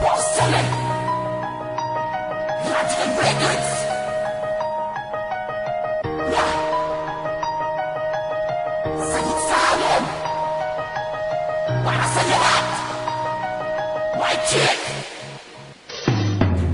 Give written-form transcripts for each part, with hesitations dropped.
Porcelain Latin Records. Sagot sa hamon para sa lahat. My chick.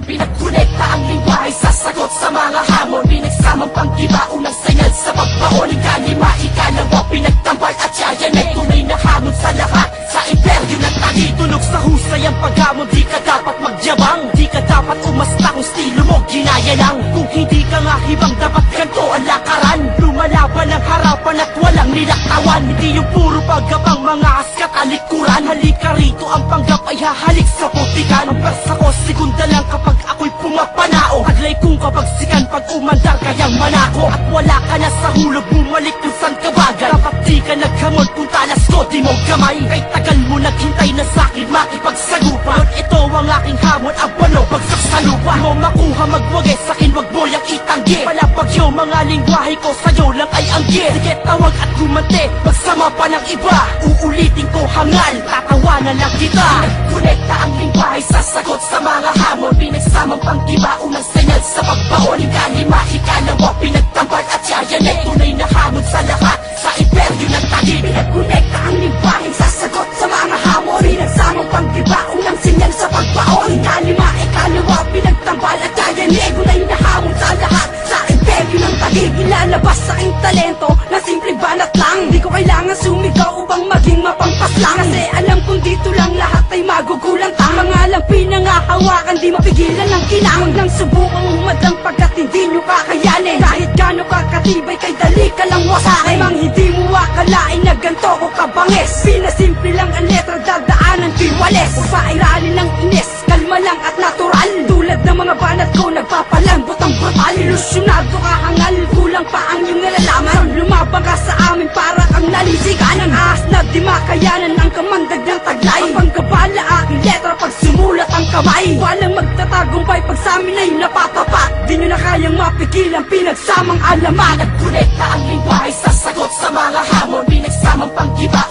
Pinagkonekta ang lingwahe sa sagot sa mga hamon. Pinagsamang panggiba, unang senyal sa pagbaon. Ikalima, ikalawa, pinagtambal at siya ay tunay na hamon sa lahat. Sa imperyo ng tagi, tunog sa husay ang paghamon. Di ka dapat magyabang, di ka dapat umasta kung stilo mo ginaya lang. Kung hindi ka nga hibang, dapat ganito ang lakaran. Lumalaban ang harapan at walang nilaktawan. Hindi yung puro pagabang, mga askat alikuran. Halika rito, ang panggap ay hahalik sa putikan. Ang persa ko, segunda lang kapag ako'y pumapanao. Taglay kong kapag sikan, pag umandar kayang manako. At wala ka na sa hulog, bumalik kung saan ka bagay. Dapat di ka naghamon kung talas ko, di mo gamay. Kay tagal mo naghintay na sa'kin makipagsagupan. Ito ang aking hamon, abano, bagsak sa lupa. Di mo makuha magwagay sa'kin, wag mo yang itanggi. Palapagyo, mga lingwahe ko sa'yo lang ay anggi. Sige, tawag at gumante, magsama pa ng iba. Uulitin ko hangal, tatawanan lang kita. Konekta ang lingwahe sa sagot sa mga hamon. Pinagsamang panggiba, unang senyal sa pagbaon. Ikalima, ikalawa, pinagtambal at siya ay tunay na hamon sa lahat. Sa imperyo ng tagi, pinagkonekta ang lingwahe sa sagot sa mga hamon. Pinagsamang panggiba, unang senyal sa pagbaon. Ikalima, ikalawa, pinagtambal at siya ay tunay na hamon sa lahat. Sa imperyo ng tagi, ilalabas sa aking talento na simple banat lang. Di ko kailangan sumigaw upang maging mapangpaslang. Kasi alam kong dito lang lahat ay magugulang. Pangalang pinangahawakan, di mapigilan ng kinang. Huwag nang subukang humadlang pagkat hindi nyo kakayanin. Kahit gano'n kakatibay, kay dali ka lang wasakin. Mang hindi mo akalain na ganto ko kabangis. Pinasimple lang ang letra, dadaanan ko'y wales. Huwag pairalin ng inis, kalma lang at natural. Tulad ng mga banat ko, nagpapalambot ang brutal. Ilusyonado ka hangal, kulang pa ang iyong nalalaman. Lumabang ka sa amin para kang nalisigan. Ang ahas na di makayanan ang kamandag ng taglay. Papanggabala aking letra pag sumulat ang kamay. Walang magtatagumpay pag sa amin ay napatapat. Di nyo na kayang mapigilan, pinagsamang alaman. Nagkonekta ang lingwahe sa sagot sa mga hamon. Pinagsamang panggiba,